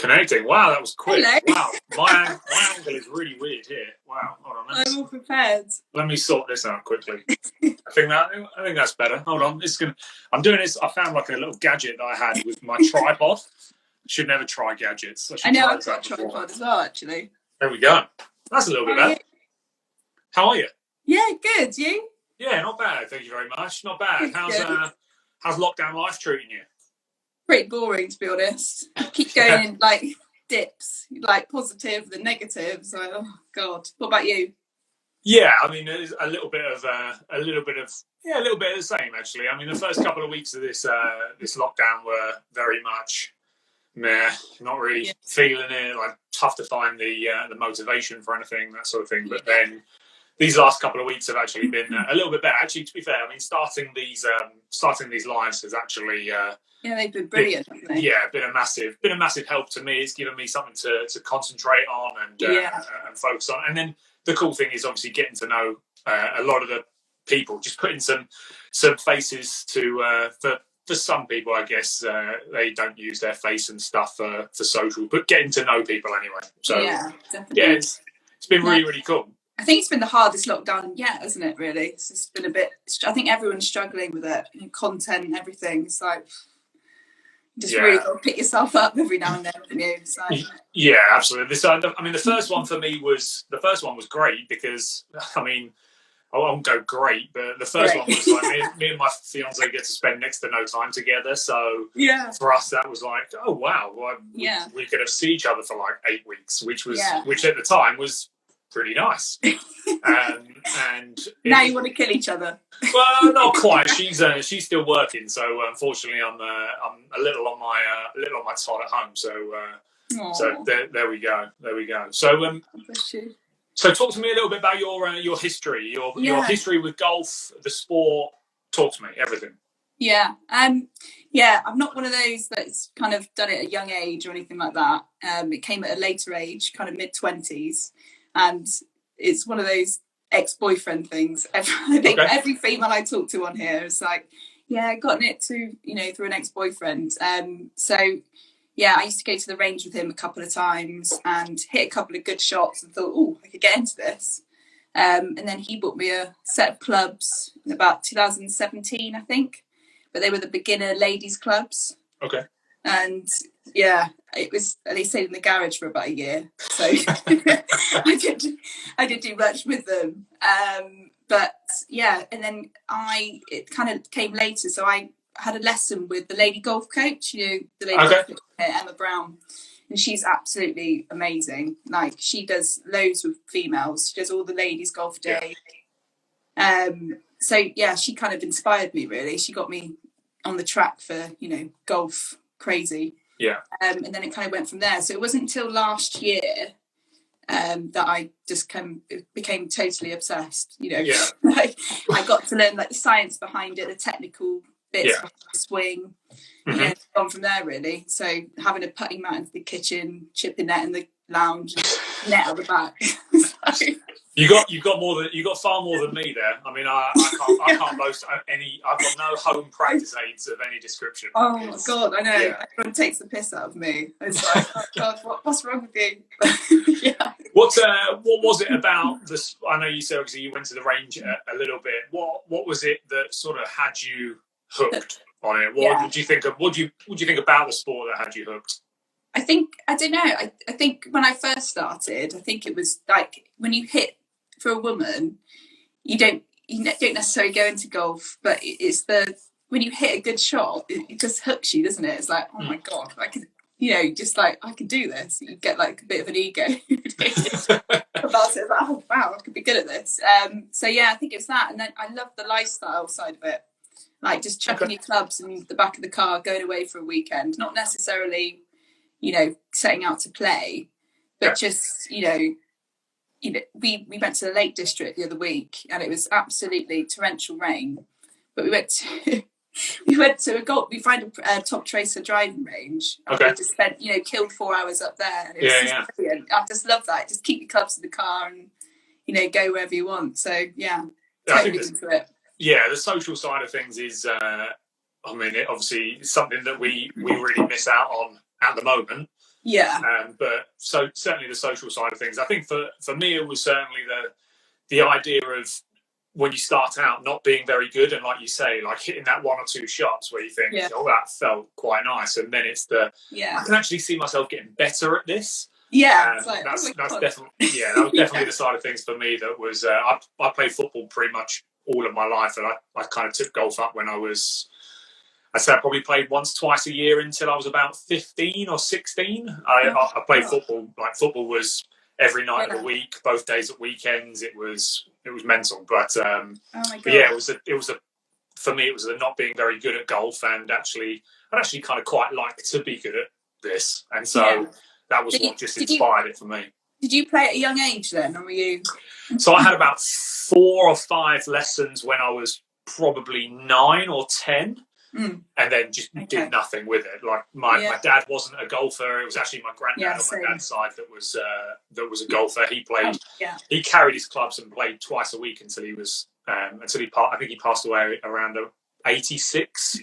Connecting. Wow, that was quick. Hello. Wow, my angle is really weird here. Wow, hold on. I'm all prepared. Let me sort this out quickly. I think that's better. Hold on. I'm doing this. I found like a little gadget that I had with my tripod. Should never try gadgets. I know I've got a tripod as well, actually. There we go. That's a little bit better. How are you? Yeah, good. You? Yeah, not bad. Thank you very much. Not bad. How's lockdown life treating you? Pretty boring, to be honest. Keep going in like dips, like positive, the negatives. Like, oh God. What about you? Yeah, I mean, there's a little bit of the same actually. I mean, the first couple of weeks of this lockdown were very much meh, not really feeling it. Like tough to find the motivation for anything, that sort of thing. But then these last couple of weeks have actually been a little bit better. Actually, to be fair, I mean, starting these lives has actually they've been brilliant. Haven't they? Yeah, been a massive help to me. It's given me something to concentrate on and focus on. And then the cool thing is obviously getting to know a lot of the people, just putting some faces to for some people, I guess they don't use their face and stuff for social, but getting to know people anyway. So yeah, definitely. Yeah, it's been really, really cool. I think it's been the hardest lockdown yet, hasn't it, really? It's just been a bit... I think everyone's struggling with it, content and everything. It's like, really got to pick yourself up every now and then, haven't you? So. Yeah, absolutely. I mean, the first one for me was great because, I mean, I won't go great, but the first one was like me and my fiance get to spend next to no time together. So for us, that was like, oh, wow. Well, we could have seen each other for like 8 weeks, which at the time was pretty nice. And now you want to kill each other? Well, not quite. She's still working, so unfortunately, I'm a little on my tot at home. So there we go. So So talk to me a little bit about your history, your history with golf, the sport. Talk to me, everything. Yeah, I'm not one of those that's kind of done it at a young age or anything like that. It came at a later age, kind of mid-20s, and it's one of those ex-boyfriend things. I think every female I talk to on here is like, I gotten it through an ex-boyfriend. I used to go to the range with him a couple of times and hit a couple of good shots and thought, oh, I could get into this. And then he bought me a set of clubs in about 2017, I think. But they were the beginner ladies clubs. Okay. And it was, they stayed in the garage for about a year. So I didn't do much with them. And then it kind of came later. So I had a lesson with the lady golf coach, the lady golf coach, Emma Brown. And she's absolutely amazing. Like, she does loads with females. She does all the ladies golf day. She kind of inspired me, really. She got me on the track for, golf crazy. Yeah. And then it kind of went from there. So it wasn't until last year that I just became totally obsessed. I got to learn the science behind it, the technical bits behind the swing. And gone from there, really. So having a putting mat into the kitchen, chipping net in the lounge, and net at the back. You got far more than me there. I mean, I can't boast any. I've got no home practice aids of any description. Oh my God, I know. Yeah. Everyone takes the piss out of me. It's like, oh God, what's wrong with you? What was it about this? I know you said obviously you went to the range a little bit. What was it that sort of had you hooked on it? What did you think of? What do you think about the sport that had you hooked? I don't know. I think when I first started, I think it was like when you hit for a woman, you don't necessarily go into golf, but it's when you hit a good shot, it just hooks you, doesn't it? It's like, oh my God, I could, I could do this. You get like a bit of an ego about it. Like, oh wow, I could be good at this. I think it's that, and then I love the lifestyle side of it. Like just chucking your clubs in the back of the car, going away for a weekend, not necessarily, setting out to play, but just, we went to the Lake District the other week and it was absolutely torrential rain, but we found a top tracer driving range. And we just spent, killed 4 hours up there. And it was just brilliant. I just love that. Just keep your clubs in the car and, go wherever you want. So, totally into it. Yeah, the social side of things is, obviously something that we really miss out on at the moment. Yeah. But so certainly the social side of things. I think for me, it was certainly the idea of when you start out not being very good, and like you say, like hitting that one or two shots where you think, oh, that felt quite nice, and then it's I can actually see myself getting better at this. Yeah, that's definitely that was definitely the side of things for me. That was I played football pretty much all of my life, and I kind of took golf up when I probably played once, twice a year until I was about 15 or 16. I played football. Like football was every night of the week, both days at weekends. It was mental. But, but yeah, it was for me, it was the not being very good at golf, and I'd actually kind of quite like to be good at this. And so that was what just inspired it for me. Did you play at a young age then, or were you? So I had about 4 or 5 lessons when I was probably 9 or 10. And then just did nothing with it. Like my dad wasn't a golfer. It was actually my granddad on my dad's side that was a golfer. He played. He carried his clubs and played twice a week until he was I think he passed away around 86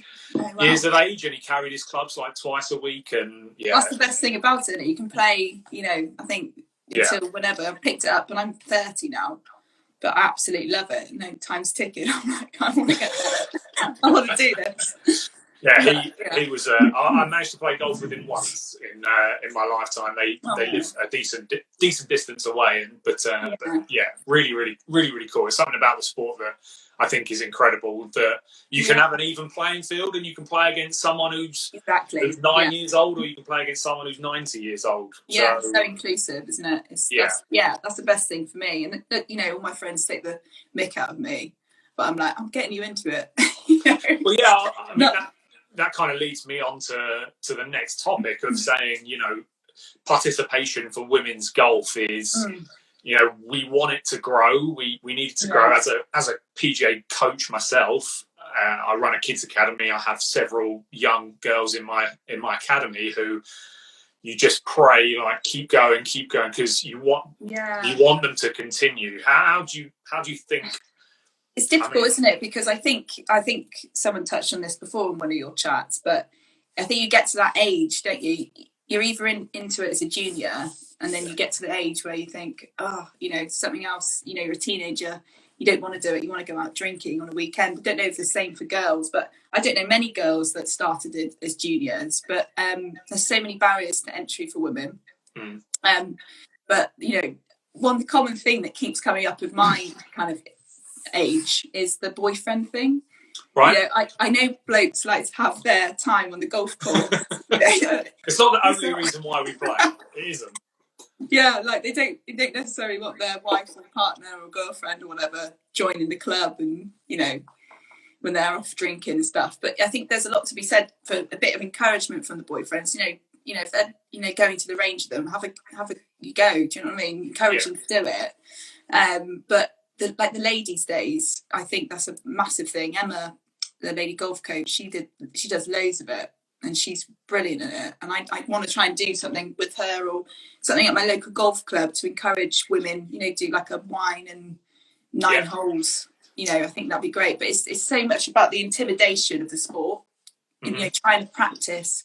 years of age, and he carried his clubs like twice a week. And that's the best thing about it. You can play. I think until whenever. I've picked it up, and I'm 30 now. But I absolutely love it. No, time's ticking. I'm like, I want to get better. I want to do this. He was. I managed to play golf with him once in my lifetime. They live a decent distance away, but really, really, really, really cool. It's something about the sport that I think is incredible. That you can have an even playing field, and you can play against someone who's 9 years old, or you can play against someone who's 90 years old. Yeah, so inclusive, isn't it? That's the best thing for me. And all my friends take the mick out of me, but I'm like, I'm getting you into it. Well, yeah, I mean that kind of leads me on to the next topic of saying, participation for women's golf is. We want it to grow. We need it to grow. As a PGA coach myself, I run a kids academy. I have several young girls in my academy who you just pray like keep going because you want them to continue. How do you think? It's difficult, isn't it? Because I think someone touched on this before in one of your chats, but I think you get to that age, don't you? You're either into it as a junior, and then you get to the age where you think, something else, you're a teenager, you don't want to do it, you want to go out drinking on a weekend. I don't know if it's the same for girls, but I don't know many girls that started it as juniors, but there's so many barriers to entry for women. But, one common thing that keeps coming up with my kind of age is the boyfriend thing. Right. I know blokes like to have their time on the golf course. It's not the only reason why we play. It isn't. Yeah, like they don't necessarily want their wife or partner or girlfriend or whatever joining the club, and when they're off drinking and stuff. But I think there's a lot to be said for a bit of encouragement from the boyfriends. If they're going to the range with them, have a you go. Do you know what I mean? Encourage them to do it. But the ladies' days, I think that's a massive thing. Emma, the lady golf coach, she does loads of it, and she's brilliant at it. And I want to try and do something with her or something at my local golf club to encourage women. Do like a wine and 9 holes. I think that'd be great. But it's so much about the intimidation of the sport. And trying to practice.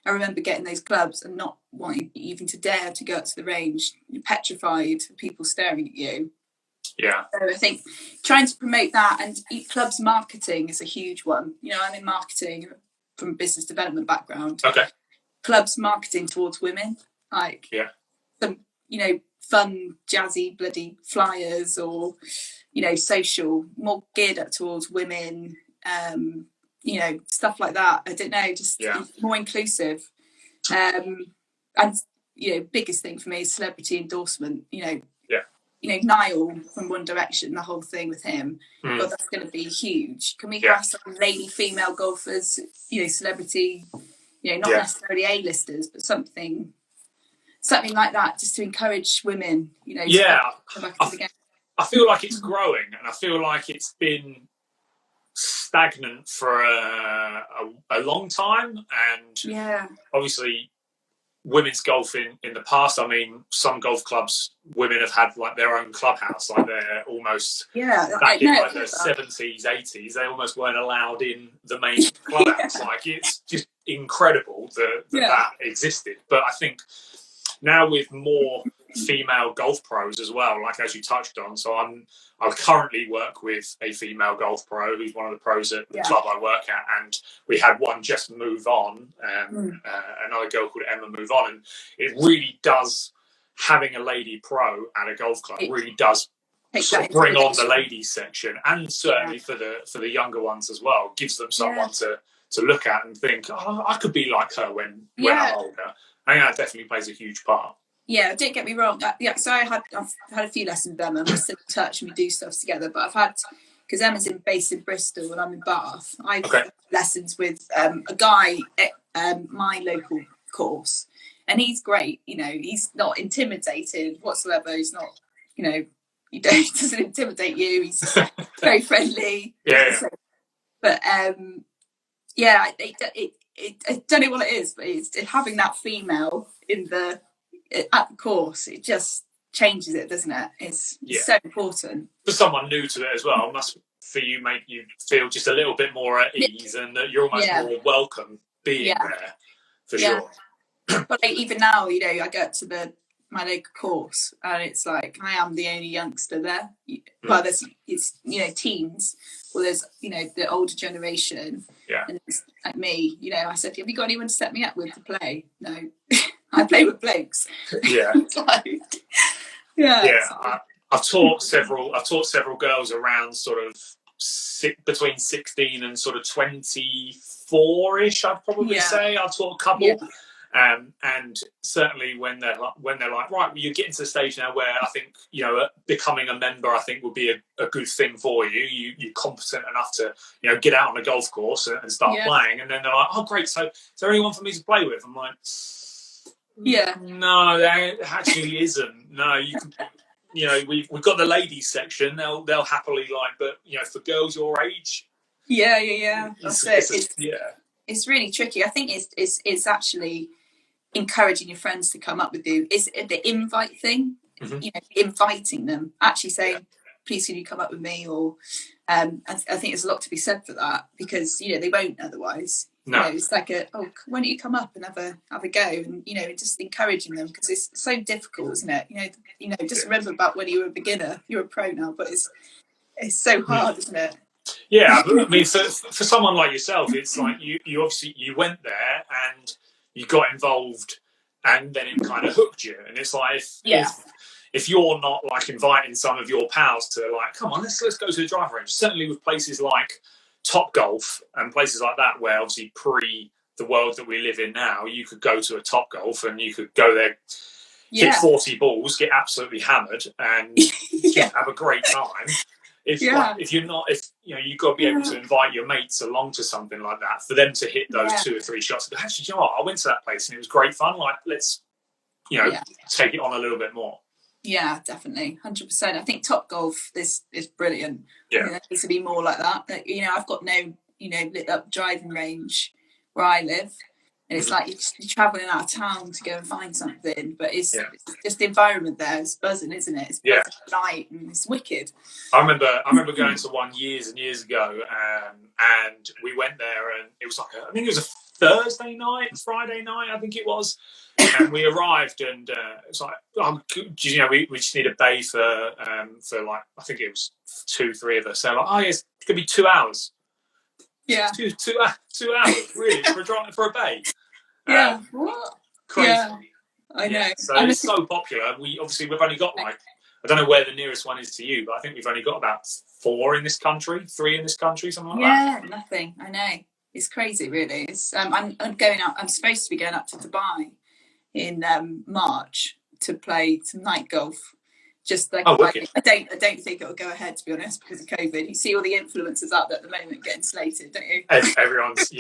I remember getting those clubs and not wanting even to dare to go up to the range. You're petrified of people staring at you. Yeah. So I think trying to promote that, and clubs marketing is a huge one. I'm in marketing from a business development background. Okay. Clubs marketing towards women, like some fun, jazzy, bloody flyers, or social, more geared up towards women. Stuff like that. I don't know, just more inclusive. And biggest thing for me is celebrity endorsement. Niall from One Direction, the whole thing with him. But that's going to be huge. Can we have some lady female golfers, celebrity, not necessarily A-listers, but something like that, just to encourage women, to go back into the game. I feel like it's growing, and I feel like it's been stagnant for a long time. And obviously women's golf in the past, I mean, some golf clubs, women have had like their own clubhouse, like they're almost back in like the 70s, 80s, they almost weren't allowed in the main clubhouse. Like it's just incredible that existed. But I think now with more female golf pros as well, like as you touched on, so I currently work with a female golf pro who's one of the pros at the club I work at, and we had one just move on, another girl called Emma move on, and it really does, having a lady pro at a golf club really does sort of bring on the ladies section, and certainly for the younger ones as well, gives them someone to look at and think, oh, I could be like her when I'm older. I think that definitely plays a huge part. Yeah, don't get me wrong. So I've had a few lessons with Emma, and we're still in touch and we do stuff together. But I've had, because Emma's based in Bristol and I'm in Bath, I've had lessons with a guy at my local course, and he's great. You know, he's not intimidated whatsoever. He's not, you know, he doesn't intimidate you. He's very friendly. So, but I don't know what it is, but it's having that female at the course, it just changes it, doesn't it? It's so important. For someone new to it as well, must for you make you feel just a little bit more at ease, and that you're almost more welcome being there, for sure. But like, even now, you know, I get to my local course, and it's like I am the only youngster there. Well, it's you know, teens. Well, there's, you know, the older generation, and it's like me. You know, I said, have you got anyone to set me up with to play? No. I play with blokes. I've taught several girls around sort of between 16 and sort of 24ish. I'd probably say I've taught a couple, and certainly when they're like, right, well, you're getting to the stage now where I think, you know, becoming a member I think would be a good thing for you. You're competent enough to, you know, get out on a golf course and start playing, and then they're like, oh great, so is there anyone for me to play with? I'm like, no, there actually isn't. No, you can, you know, we've got the ladies section. They'll happily but you know, for girls your age, it's really tricky. I think it's actually encouraging your friends to come up with you. It's the invite thing, you know, inviting them, actually saying, please can you come up with me, or I think there's a lot to be said for that, because you know they won't otherwise. No. You know, it's like why don't you come up and have a go, and you know, just encouraging them, because it's so difficult, isn't it? You know, just remember about when you were a beginner. You're a pro now, but it's so hard, isn't it? Yeah, I mean, for someone like yourself, it's like you obviously you went there and you got involved, and then it kind of hooked you, and it's like if you're not like inviting some of your pals to like, come on, let's go to the driving range. Certainly with places like Top Golf and places like that, where obviously pre the world that we live in now, you could go to a Top Golf and you could go there, hit 40 balls, get absolutely hammered, and have a great time. If you're not, you know, you've got to be able to invite your mates along to something like that for them to hit those 2 or 3 shots. But actually, you know what? I went to that place and it was great fun. Like, let's, you know, take it on a little bit more. Yeah, definitely, 100%. I think Top Golf is brilliant. Yeah, there needs to be more like that. You know, I've got no, you know, lit up driving range where I live, and it's like you're travelling out of town to go and find something. But it's just the environment there. It's buzzing, isn't it? It's buzzing at night, and it's wicked. I remember going to one years and years ago, and we went there, and it was like I think it was a Thursday night, Friday night, I think it was. And we arrived, and it's like, you know, we just need a bay for like, I think it was 2-3 of us. So like, it's gonna be 2 hours. Yeah, 2 hours really for a bay. What? Crazy. Yeah, I know. So it's so popular. We've only got like, I don't know where the nearest one is to you, but I think we've only got about 4 in this country, 3 in this country, something like that. Yeah, nothing. I know. It's crazy, really. It's I'm going out. I'm supposed to be going up to Dubai in March to play some night golf. Just like, I don't think it'll go ahead, to be honest, because of COVID. You see all the influencers out there at the moment getting slated, don't you? Everyone's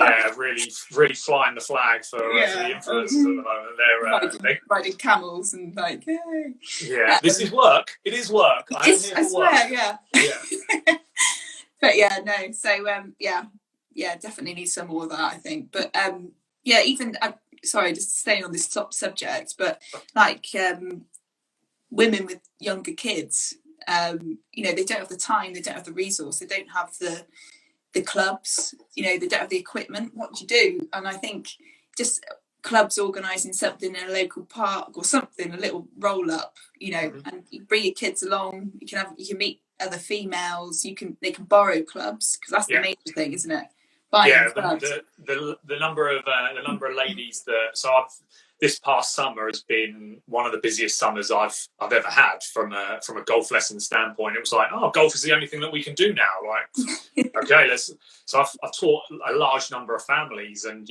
really flying the flag for the influencers at the moment. They're riding camels and like, yay. Yeah, this is work. It is work. I swear, yeah. But no. So definitely need some more of that, I think. But even sorry, just staying on this top subject, but like women with younger kids, you know, they don't have the time, they don't have the resource, they don't have the clubs, they don't have the equipment. What do you do? And I think just clubs organising something in a local park or something, a little roll up, and you bring your kids along. You can meet other females. They can borrow clubs, because that's the major thing, isn't it? The number of ladies that this past summer has been one of the busiest summers I've ever had from a golf lesson standpoint. It was like, golf is the only thing that we can do now. Like, okay, so I've taught a large number of families, and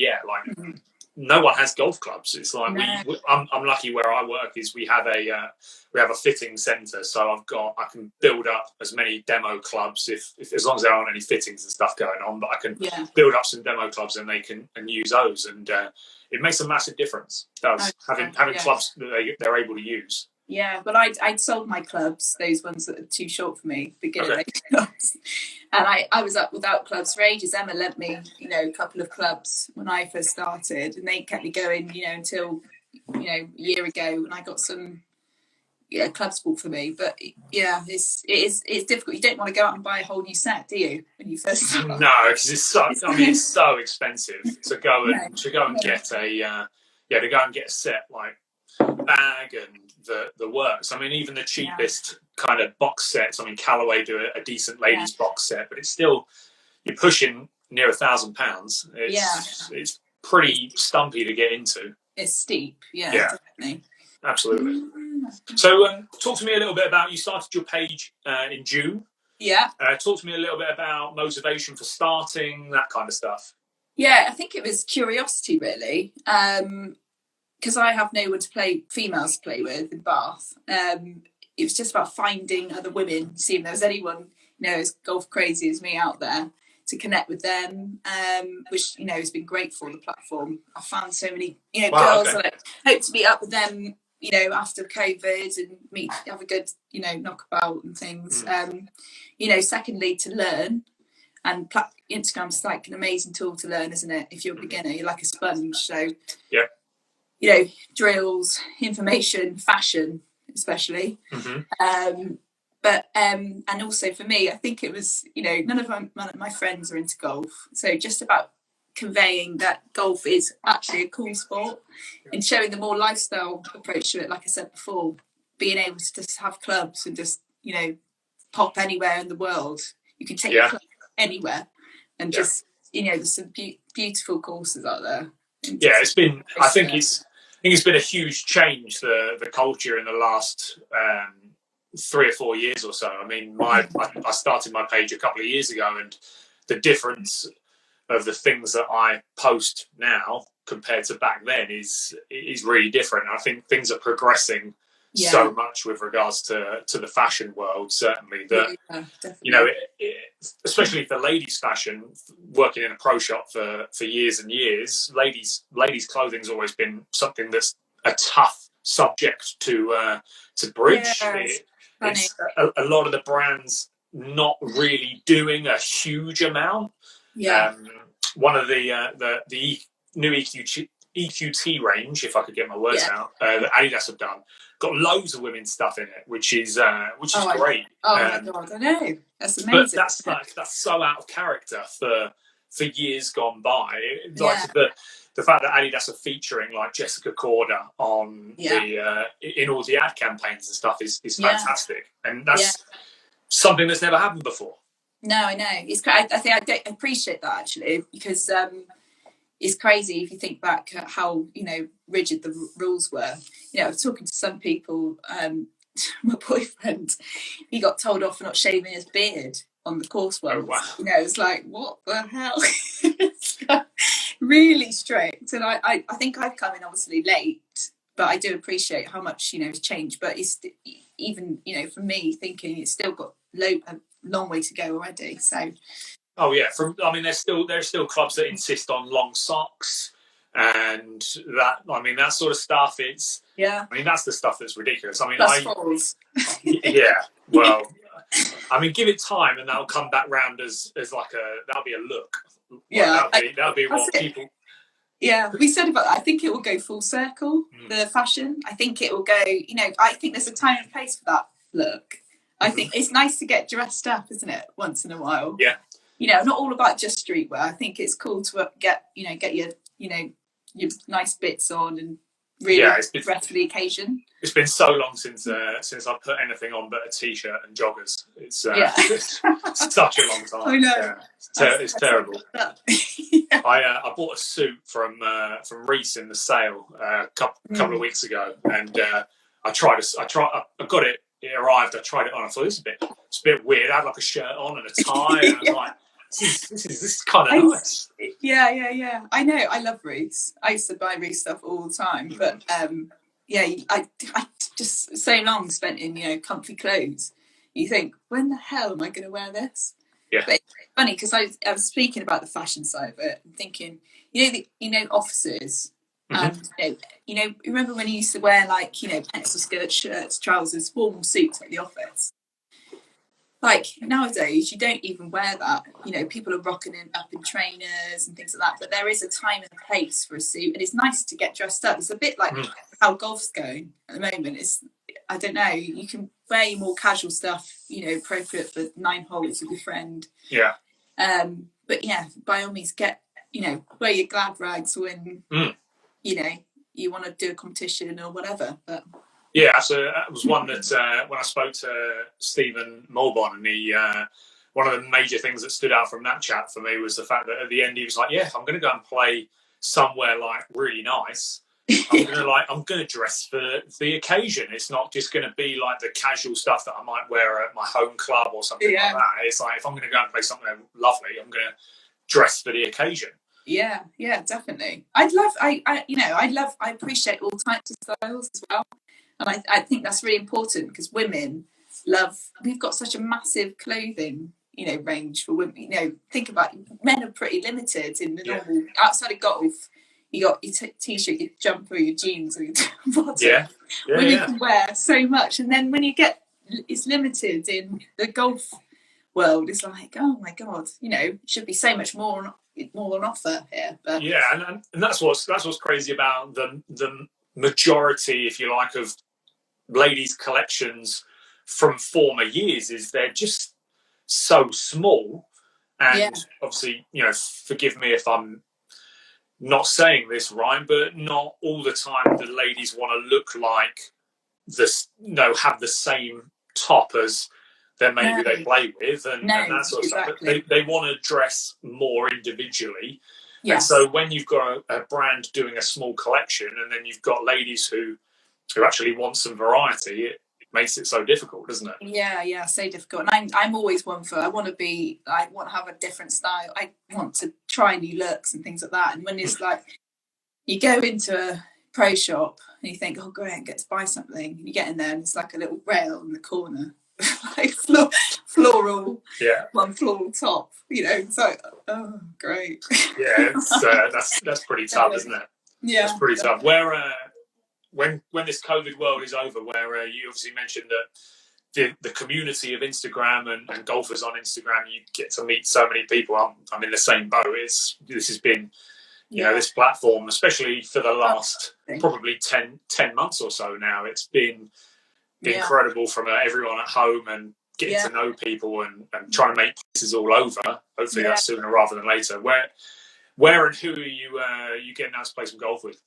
no one has golf clubs. It's like I'm lucky where I work is we have a fitting centre, so I can build up as many demo clubs if as long as there aren't any fittings and stuff going on, but I can build up some demo clubs and they can use those, and it makes a massive difference. Having clubs that they're able to use. Yeah, but I'd sold my clubs, those ones that are too short for me, beginner clubs. And I was up without clubs for ages. Emma lent me, a couple of clubs when I first started, and they kept me going, until, a year ago when I got some clubs bought for me. But it's difficult. You don't want to go out and buy a whole new set, do you, when you first start? No, because it's so expensive to go and get a set like bag and the works. I mean, even the cheapest kind of box sets. I mean, Callaway do a decent ladies box set, but it's still, you're pushing near £1,000. It's pretty stumpy to get into. It's steep. Yeah. Definitely. Absolutely. So talk to me a little bit about, you started your page in June. Yeah. Talk to me a little bit about motivation for starting, that kind of stuff. Yeah, I think it was curiosity, really. Because I have no one females to play with in Bath. It was just about finding other women, seeing if there was anyone, as golf crazy as me out there, to connect with them, which, has been great for the platform. I found so many, girls that I hope to meet up with them, after COVID and have a good, knockabout and things. Secondly, to learn. And Instagram's like an amazing tool to learn, isn't it? If you're a beginner, you're like a sponge. So, drills, information, fashion, especially. But and also for me, I think it was, none of my friends are into golf. So just about conveying that golf is actually a cool sport and showing the more lifestyle approach to it, like I said before, being able to just have clubs and just, pop anywhere in the world. You can take your club anywhere and just, there's some beautiful courses out there. It's been, I think it's been a huge change, the culture in the last 3 or 4 years or so. I mean, I started my page a couple of years ago, and the difference of the things that I post now compared to back then is really different. I think things are progressing so much with regards to the fashion world, certainly, that especially for ladies fashion, working in a pro shop for years and years, ladies clothing's always been something that's a tough subject to bridge. It's a lot of the brands not really doing a huge amount. One of the new EQT range, if I could get my words out, that Adidas have done, got loads of women's stuff in it, which is great. My God, I know, that's amazing. But that's so out of character for years gone by. Like the fact that Adidas are featuring like Jessica Korda on in all the ad campaigns and stuff is fantastic, and that's something that's never happened before. No, I know. It's I think I appreciate that, actually, because it's crazy if you think back at how rigid the rules were. I was talking to some people. My boyfriend, he got told off for not shaving his beard on the course once. Oh, wow. It's like, what the hell? It's really strict. And I think I've come in obviously late, but I do appreciate how much it's changed. But it's even for me thinking it's still got a long way to go already. So there's still clubs that insist on long socks and that sort of stuff. That's the stuff that's ridiculous. Give it time and that'll come back round as like that'll be a look. That'll be what people. Yeah, we said about that. I think it will go full circle, the fashion. I think it will go, I think there's a time and place for that look. I think it's nice to get dressed up, isn't it, once in a while? Yeah. not all about just streetwear. I think it's cool to get your nice bits on and really dress for the occasion. It's been so long since I've put anything on but a t-shirt and joggers. It's such a long time. I know. Yeah. It's terrible. I bought a suit from Reese in the sale a couple of weeks ago, and I got it. It arrived. I tried it on. I thought it's a bit weird. I had like a shirt on and a tie, and I was like, this is kind of nice. Yeah. I know. I love Reese. I used to buy Reese stuff all the time, but I just so long spent in comfy clothes. You think, when the hell am I going to wear this? Yeah. But it's funny because I was speaking about the fashion side of it and thinking, officers. And remember when you used to wear pencil skirts, shirts, trousers, formal suits at the office? Like nowadays, you don't even wear that. People are rocking up in trainers and things like that. But there is a time and a place for a suit, and it's nice to get dressed up. It's a bit like how golf's going at the moment. I don't know. You can wear your more casual stuff, appropriate for 9 holes with your friend. Yeah. But yeah, by all means, wear your glad rags when you want to do a competition or whatever. But yeah, so that was one that when I spoke to Stephen Mulbon, and one of the major things that stood out from that chat for me was the fact that at the end he was like, "Yeah, I'm going to go and play somewhere really nice. I'm going to dress for the occasion. It's not just going to be like the casual stuff that I might wear at my home club or something like that. It's like if I'm going to go and play something lovely, I'm going to dress for the occasion." Yeah, definitely. I appreciate all types of styles as well. And I think that's really important because women we've got such a massive clothing, range for women. Think about it, men are pretty limited in the normal, outside of golf, you got your t-shirt, your jumper, your jeans or your bottom. Women can wear so much. And then when it's limited in the golf world, it's like, oh my God, it should be so much more on offer here. But and that's what's crazy about the majority, if you like, of ladies' collections from former years is they're just so small. And obviously, forgive me if I'm not saying this right, but not all the time the ladies want to look like this, have the same top as then maybe they play with and that sort of stuff. But they want to dress more individually. Yes. And so when you've got a brand doing a small collection and then you've got ladies who actually want some variety, it makes it so difficult, doesn't it? Yeah, so difficult. And I'm always one for, I want to have a different style. I want to try new looks and things like that. And when it's like, you go into a pro shop and you think, oh great, I get to buy something. And you get in there and it's like a little rail in the corner. Like floral, one floral top, it's like, oh great. Yeah, that's pretty tough, isn't it? Yeah, it's pretty tough. Where when this COVID world is over, where you obviously mentioned that the community of Instagram and golfers on Instagram, you get to meet so many people. I'm in the same boat. This has been, this platform, especially for the last probably 10 months or so now. It's been incredible from everyone at home and getting to know people and trying to make places all over. Hopefully that's sooner rather than later. Where and who are you getting out to play some golf with?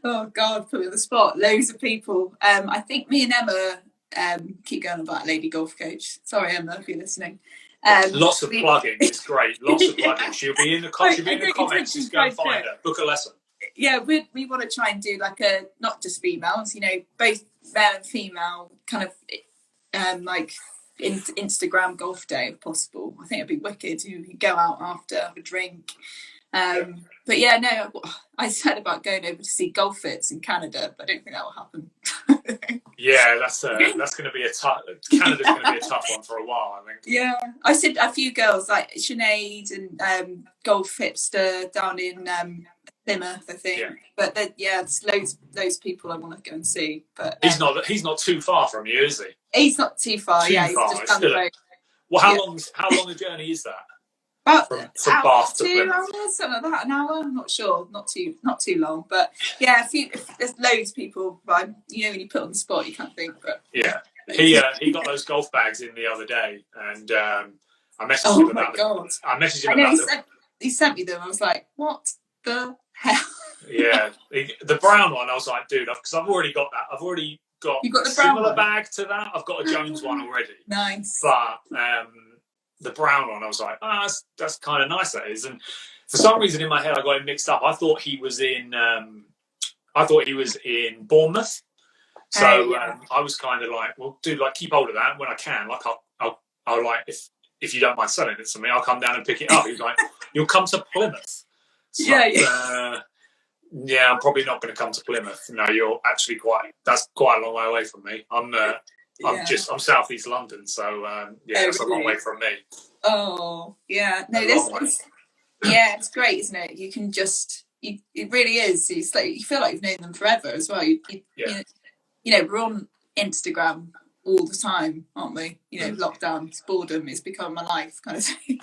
Oh God, put me on the spot. Loads of people. I think me and Emma keep going about Lady Golf Coach. Sorry, Emma, if you're listening. Lots of plugging. It's great. Lots of plugging. She'll be in the comments. Just go and find her. Book a lesson. Yeah, we want to try and do like not just females, both male and female kind of like Instagram golf day if possible. I think it'd be wicked. You could go out after, have a drink. But I said about going over to see Golf Fits in Canada, but I don't think that will happen. Yeah, that's going to be Canada's going to be a tough one for a while, I think. Yeah, I said a few girls like Sinead and Golf Hipster down in Plymouth, I think. Yeah. But there's loads of people I want to go and see. But he's not too far from you, is he? He's not too far. He's just down the road. Well, how long a journey is that? About from Bath to 2 Plymouth? hours, something like that. An hour, I'm not sure. Not too long. But yeah, there's loads of people. But when you put on the spot, you can't think. But yeah, he got those golf bags in the other day, and I messaged him about God. I messaged him about he sent me them. I was like, what the hell? Yeah, the brown one. I was like, dude, because I've already got that. I've already got a similar bag to that. I've got a Jones one already. Nice. But the brown one, I was like, that's kind of nice. That is. And for some reason in my head, I got it mixed up. I thought he was in Bournemouth. So I was kind of like, well, dude, like keep hold of that when I can. Like I'll like if you don't mind selling it to me, I'll come down and pick it up. He's like, you'll come to Plymouth. So, yeah, I'm probably not going to come to Plymouth. No, you're actually that's quite a long way away from me. I'm southeast London, so that's a long way from me. Oh, yeah. No, it's great, isn't it? You can just, it really is. It's like, you feel like you've known them forever as well. You know, we're on Instagram all the time, aren't we? You know, lockdown, it's boredom, it's become my life kind of thing.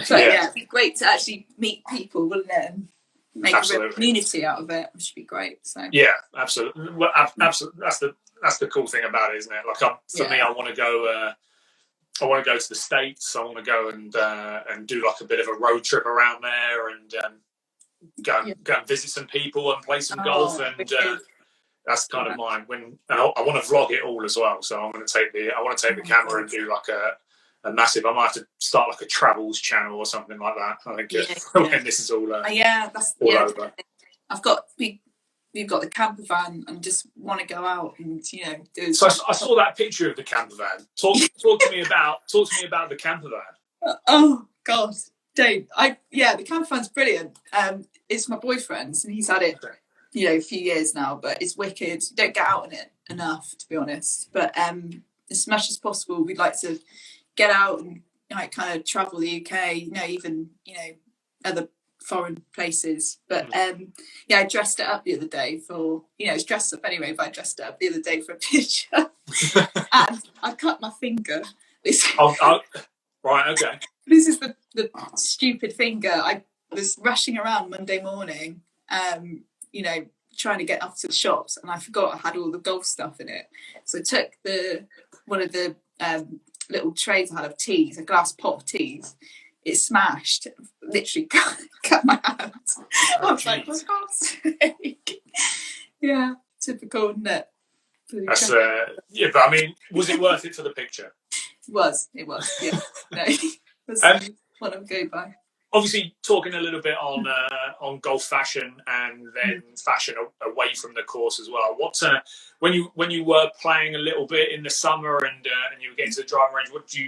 So it'd be great to actually meet people, wouldn't it? And make a real community out of it, which would be great. So yeah, absolutely. Well, absolutely. That's the cool thing about it, isn't it? Like for me, I want to go. I want to go to the States. I want to go and do like a bit of a road trip around there and go and visit some people and play some golf and. That's kind of mine. I want to vlog it all as well, so I want to take the camera and do like a massive. I might have to start like a travels channel or something like that. I think when this is all over. We've got the camper van and just want to go out and do. So I saw that picture of the camper van. Talk to me about the camper van. Oh God, don't the camper van's brilliant. It's my boyfriend's and he's had it. Okay. A few years now, but it's wicked. You don't get out in it enough, to be honest. But as much as possible, we'd like to get out and like kind of travel the UK. Even other foreign places. But I dressed it up the other day for it's dressed up anyway. But I dressed it up the other day for a picture, and I cut my finger. Right, okay. This is the stupid finger. I was rushing around Monday morning. Trying to get up to the shops, and I forgot I had all the golf stuff in it. So I took one of the little trays I had of teas, a glass pot of teas. It smashed, literally cut my hand. I was like, for God's sake. Yeah, typical, isn't it? That's but I mean, was it worth it for the picture? It was, yeah. No, that's what I'm going by. Obviously, talking a little bit on golf fashion and then fashion away from the course as well. What when you were playing a little bit in the summer and you were getting to the driving range, what do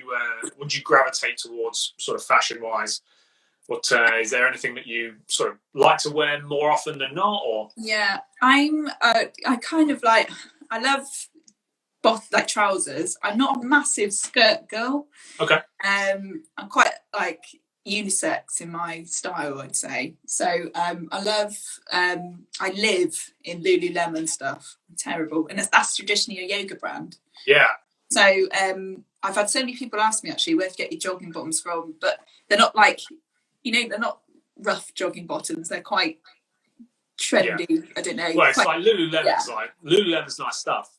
you gravitate towards, sort of fashion wise? What is there anything that you sort of like to wear more often than not? Or I kind of like, I love like trousers. I'm not a massive skirt girl. Okay. I'm quite like unisex in my style, I'd say. So I live in Lululemon stuff. Terrible. And that's traditionally a yoga brand. Yeah. So I've had so many people ask me actually where to get your jogging bottoms from, but they're not like, they're not rough jogging bottoms. They're quite trendy. Yeah. I don't know. Well, it's like Lululemon's Lululemon's nice stuff.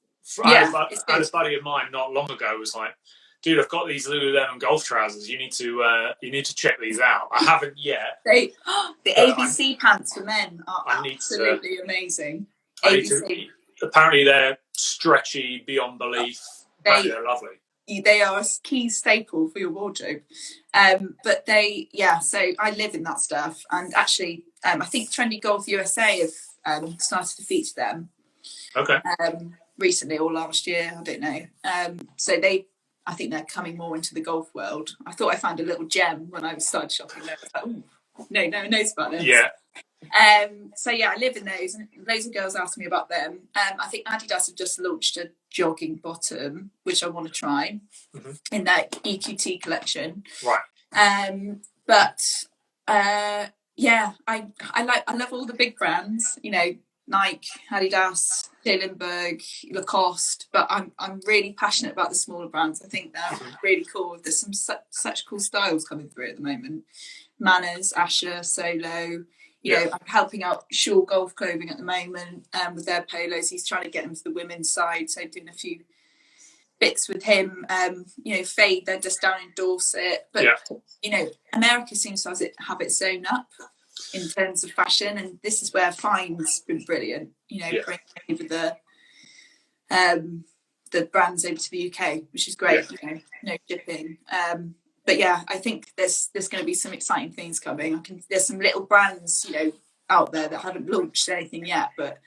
I had a buddy of mine not long ago was like, dude, I've got these Lululemon golf trousers. You need to check these out. I haven't yet. The ABC pants for men are absolutely amazing. Apparently they're stretchy beyond belief. They're lovely. They are a key staple for your wardrobe. But so I live in that stuff. And actually, I think Trendy Golf USA have started to feature them. Okay. Recently or last year, I don't know. So I think they're coming more into the golf world. I thought I found a little gem when I started shopping there. I was like, no one knows about this. Yeah. I live in those, and loads of girls ask me about them. I think Adidas have just launched a jogging bottom, which I want to try in their EQT collection. Right. I love all the big brands. Nike, Adidas, Dillenberg, Lacoste, but I'm really passionate about the smaller brands. I think they're really cool. There's some such cool styles coming through at the moment. Manners, Asher, Solo. I'm helping out Shaw Golf Clothing at the moment with their polos. He's trying to get them to the women's side, so doing a few bits with him. You know, Faye, they're just down in Dorset, but you know, America seems to have its own up in terms of fashion, and this is where Fine's been brilliant. You know, bringing over the brands over to the UK, which is great. You know, no shipping. But yeah, I think there's going to be some exciting things coming. There's some little brands, you know, out there that haven't launched anything yet, but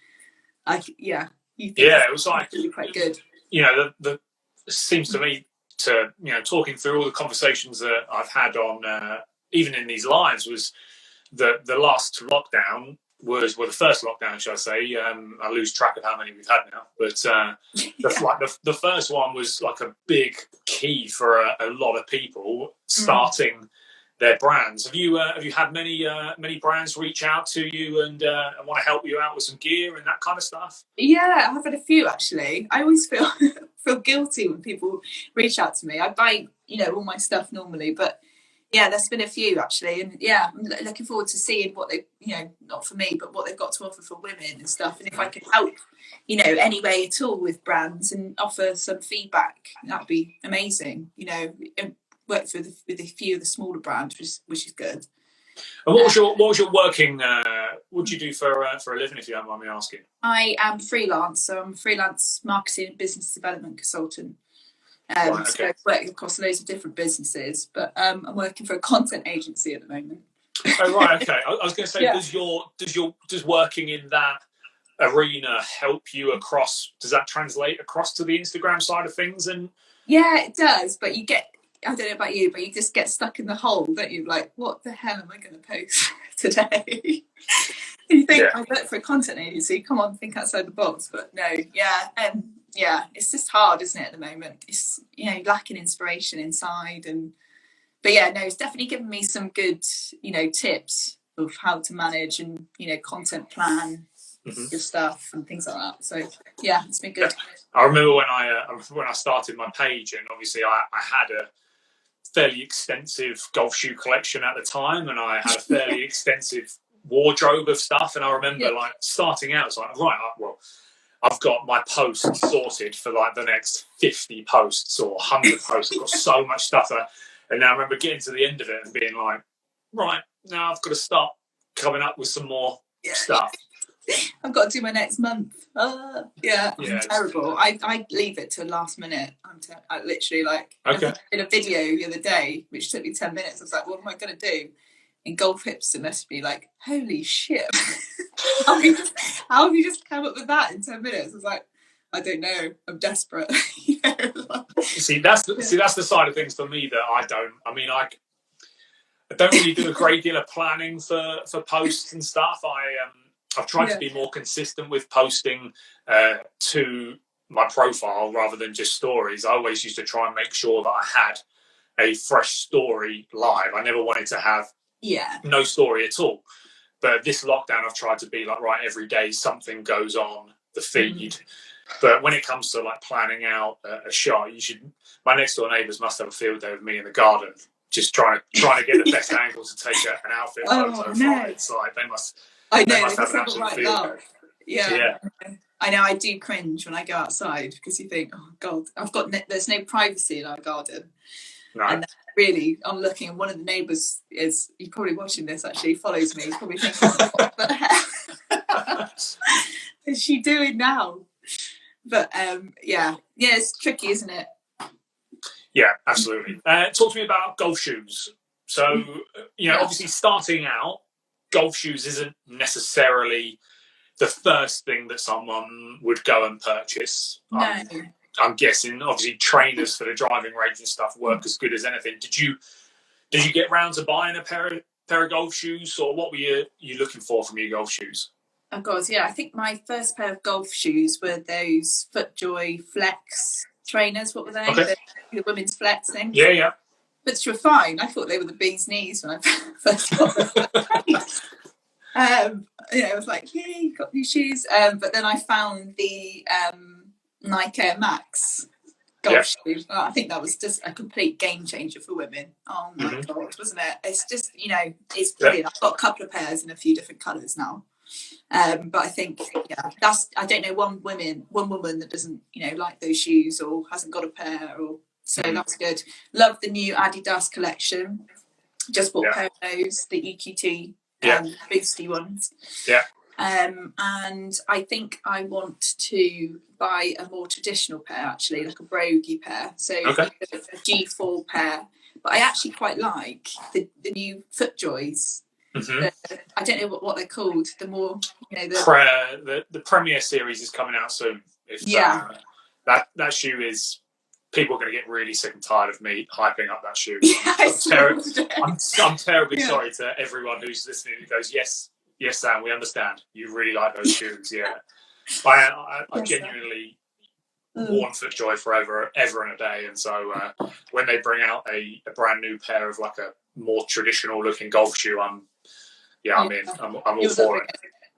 it was like really quite good. You know, it seems to me to, you know, talking through all the conversations that I've had on even in these lives was the last lockdown was the first lockdown, should I say? I lose track of how many we've had now, but the first one was like a big key for a lot of people starting their brands. Have you had many brands reach out to you and want to help you out with some gear and that kind of stuff? Yeah, I've had a few actually. I always feel guilty when people reach out to me. I buy, you know, all my stuff normally, but yeah, there's been a few actually, and yeah, I'm looking forward to seeing what they, you know, not for me, but what they've got to offer for women and stuff. And if I can help, you know, any way at all with brands and offer some feedback, that'd be amazing. You know, work with a few of the smaller brands, which is good. And what was your working? What do you do for a living, if you don't mind me asking? I am freelance, so I'm a freelance marketing and business development consultant. So I work across loads of different businesses, but I'm working for a content agency at the moment. Oh right, okay. I was going to say, does working in that arena help you across? Does that translate across to the Instagram side of things? And yeah, it does. But you get, I don't know about you, but you just get stuck in the hole, don't you? Like, what the hell am I going to post today? And you think, I work for a content agency. Come on, think outside the box. But no, yeah, it's just hard, isn't it, at the moment? It's, you know, lacking inspiration inside. But yeah, no, it's definitely given me some good, you know, tips of how to manage and, you know, content plan your stuff and things like that. So yeah, it's been good. I remember when I started my page, and obviously I had a fairly extensive golf shoe collection at the time, and I had a fairly extensive wardrobe of stuff. And I remember like starting out, it's like, right, well, I've got my posts sorted for like the next 50 posts or 100 posts. I've got so much stuff. And now I remember getting to the end of it and being like, right, now I've got to start coming up with some more stuff. I've got to do my next month. I'm terrible. I leave it to last minute. I literally I did a video the other day, which took me 10 minutes. I was like, what am I going to do? And Golf Hipster must be like, holy shit. How have you just come up with that in 10 minutes? I was like, I don't know. I'm desperate. You know? That's the side of things for me that I don't. I mean, I don't really do a great deal of planning for posts and stuff. I've tried to be more consistent with posting to my profile rather than just stories. I always used to try and make sure that I had a fresh story live. I never wanted to have no story at all. But this lockdown, I've tried to be like, right, every day something goes on the feed. But when it comes to like planning out a shot, my next door neighbours must have a field day with me in the garden, just trying to get the best angle to take an outfit photo from. It's like they must have an absolute field day. Yeah. I know, I do cringe when I go outside because you think, oh God, there's no privacy in our garden. No. And really, I'm looking, and one of the neighbours he's probably watching this actually, he follows me, he's probably thinking, what the hell is she doing now? But it's tricky, isn't it? Yeah, absolutely. Talk to me about golf shoes. So, you know, obviously starting out, golf shoes isn't necessarily the first thing that someone would go and purchase. No. I'm guessing, obviously, trainers for the driving range and stuff work as good as anything. Did you get round to buying a pair of golf shoes, or what were you looking for from your golf shoes? Oh God, yeah. I think my first pair of golf shoes were those FootJoy Flex trainers. What were they? Okay. The women's Flex thing. Yeah. Which were fine. I thought they were the bee's knees when I first got them. I was like, yeah, you got these shoes. But then I found the Nike Air Max golf shoes. I think that was just a complete game changer for women. Oh my God, wasn't it? It's just, you know, it's brilliant. I've got a couple of pairs in a few different colours now. But I think, I don't know one woman that doesn't, like those shoes or hasn't got a pair, or so that's good. Love the new Adidas collection. Just bought a pair of those, the EQT boosty ones. Yeah. And I think I want to buy a more traditional pair, actually, like a broguey pair. So a G4 pair. But I actually quite like the new FootJoys. I don't know what they're called. The more, the Premier Series is coming out soon. That shoe is. People are going to get really sick and tired of me hyping up that shoe. I'm terribly sorry to everyone who's listening who goes, yes, Sam, we understand. You really like those shoes, yeah. I genuinely worn FootJoy forever, ever and a day, and so when they bring out a brand new pair of like a more traditional looking golf shoe, I'm all for it.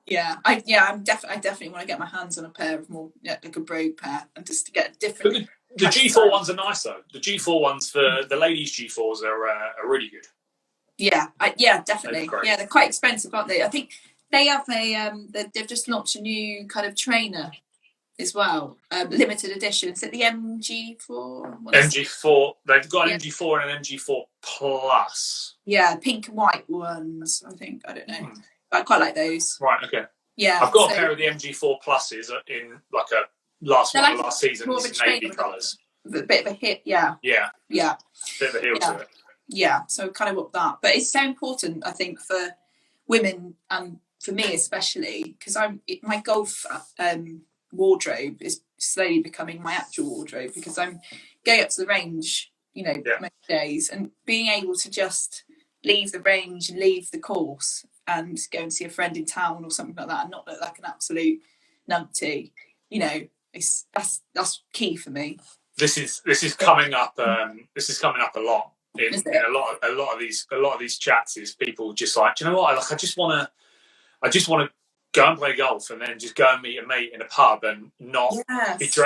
Yeah, I definitely want to get my hands on a pair of more like a brogue pair, and just to get a different. The G4 ones are nice though. The G4 ones for the ladies' G4s are really good. Yeah, definitely. Yeah, they're quite expensive, aren't they? I think they have they've just launched a new kind of trainer as well, limited edition. Is it the MG4? MG4. They've got an MG4 and an MG4 Plus. Yeah, pink and white ones. I think, I don't know. But I quite like those. Right. Okay. Yeah, I've got a pair of the MG4 Pluses in like a last season in navy colours. A bit of a hit, yeah. Yeah. Yeah. Bit of a heel to it. Yeah, so kind of up that. But it's so important, I think, for women and for me especially, because my golf wardrobe is slowly becoming my actual wardrobe, because I'm going up to the range, most days, and being able to just leave the range and leave the course and go and see a friend in town or something like that, and not look like an absolute numpty, that's key for me. This is coming up. This is coming up a lot in a lot of these chats. Is people just like, do you know what? I just want to go and play golf, and then just go and meet a mate in a pub, and not have people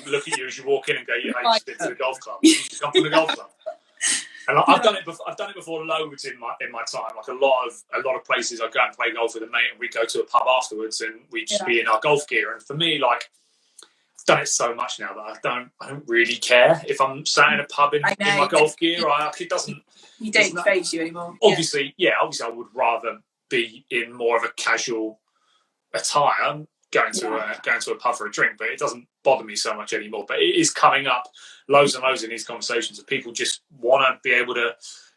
look at you as you walk in and go, "Yeah, I just been to the golf club. You just come from the golf club." And I've done it before loads in my time. Like a lot of places, I go and play golf with a mate, and we go to a pub afterwards, and we just be in our golf gear. And for me, like, I've done it so much now that I don't really care if I'm sat in a pub in my golf gear. It doesn't. You don't phase you anymore. Obviously, I would rather be in more of a casual attire, going to a pub for a drink, but it doesn't bother me so much anymore. But it is coming up loads and loads in these conversations of people just want to be able to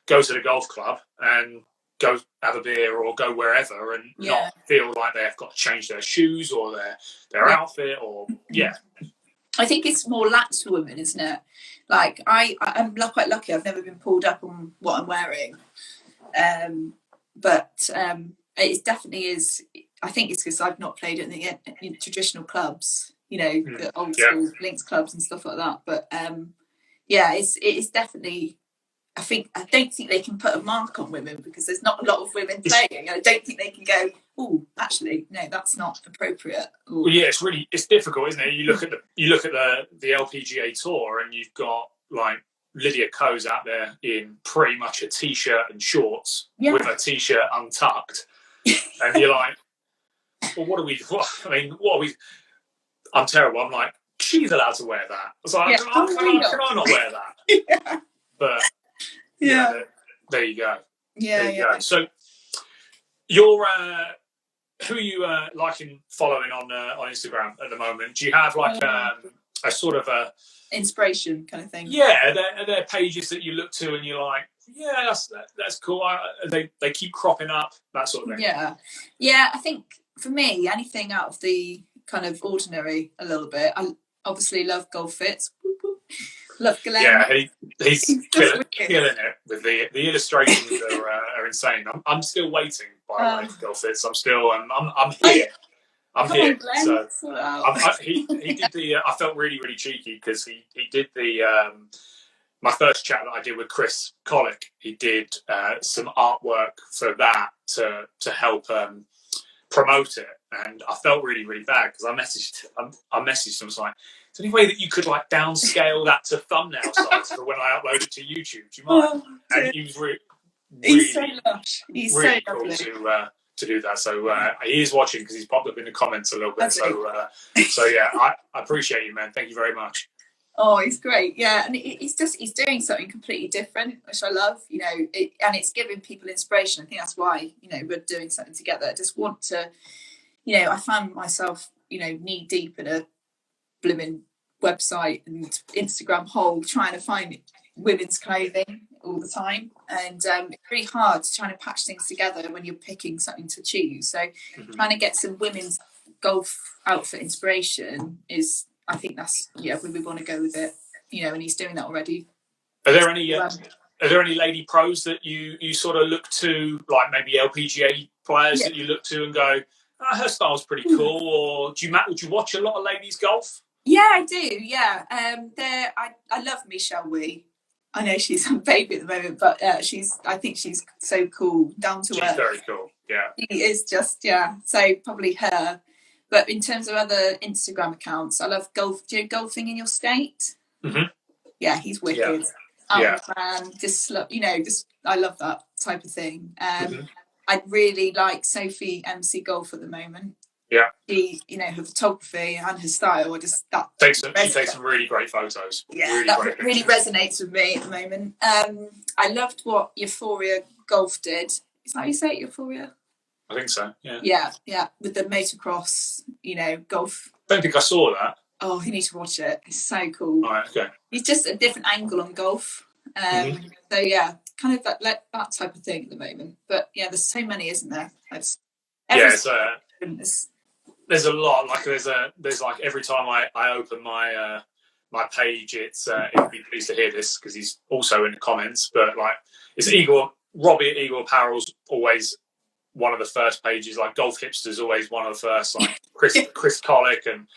go to the golf club and go have a beer or go wherever and not feel like they've got to change their shoes or their outfit or I think it's more lax for women, isn't it? Like I'm quite lucky. I've never been pulled up on what I'm wearing, but it definitely is. I think it's because I've not played in traditional clubs, the old school links clubs and stuff like that. But it's definitely. I don't think they can put a mark on women because there's not a lot of women playing. I don't think they can go, oh, actually, no, that's not appropriate. Ooh. Well, yeah, it's difficult, isn't it? You look at the LPGA tour, and you've got like Lydia Ko's out there in pretty much a t-shirt and shorts with a t-shirt untucked, and you're like, well, what are we? I'm terrible. I'm like, she's allowed to wear that. I was like, can I not wear that? But there you go. Go. So you're who are you liking, following on Instagram at the moment? Do you have like a sort of a inspiration kind of thing? Yeah, are there pages that you look to and you're like, yeah, that's cool. They keep cropping up, that sort of thing. Yeah. I think for me, anything out of the kind of ordinary a little bit. I obviously love Golf Fits. Love Glenn. Yeah, he's killing it with the illustrations are insane. I'm still waiting, by the way, for Golf Fits. I'm here. I'm here. On, so he did the. I felt really, really cheeky because he did the. My first chat that I did with Chris Collick, he did some artwork for that to help promote it, and I felt really, really bad because I messaged him. I was like, is there any way that you could like downscale that to thumbnail size for when I upload it to YouTube? Do you mind? And he was really he's so lush. He's really so cool lovely. to do that. So he is watching because he's popped up in the comments a little bit. So yeah, I appreciate you, man. Thank you very much. Oh, he's great. Yeah, and he's doing something completely different, which I love. And it's giving people inspiration. I think that's why we're doing something together. I just want to, I found myself knee deep in a blooming website and Instagram hole trying to find women's clothing all the time, and it's really hard trying to patch things together when you're picking something to choose. So trying to get some women's golf outfit inspiration is, I think that's where we want to go with it, and he's doing that already. Are there any lady pros that you sort of look to, like maybe LPGA players that you look to and go, her style's pretty cool? Or would you watch a lot of ladies golf? Yeah, I do. Yeah, I love Michelle Wee. I know she's a baby at the moment, but I think she's so cool, down to earth. She's very cool. Yeah, she is just So probably her. But in terms of other Instagram accounts, I love golf. Do you know Golfing in Your State? Mm-hmm. Yeah, he's wicked. Man, just I love that type of thing. I really like Sophie MC Golf at the moment. Yeah, she, her photography and her style are just that. She takes some really great photos. Yeah, that really resonates with me at the moment. I loved what Euphoria Golf did. Is that how you say it, Euphoria? I think so. Yeah. Yeah, with the motocross, golf. I don't think I saw that. Oh, you need to watch it. It's so cool. All right, okay. It's just a different angle on golf. So yeah, kind of that type of thing at the moment. But yeah, there's so many, isn't there? There's a lot. Like there's like every time I open my my page, it's he'll be pleased to hear this because he's also in the comments. But like it's Robbie at Eagle Apparel's always one of the first pages. Like Golf Hipster's always one of the first. Like Chris Collick and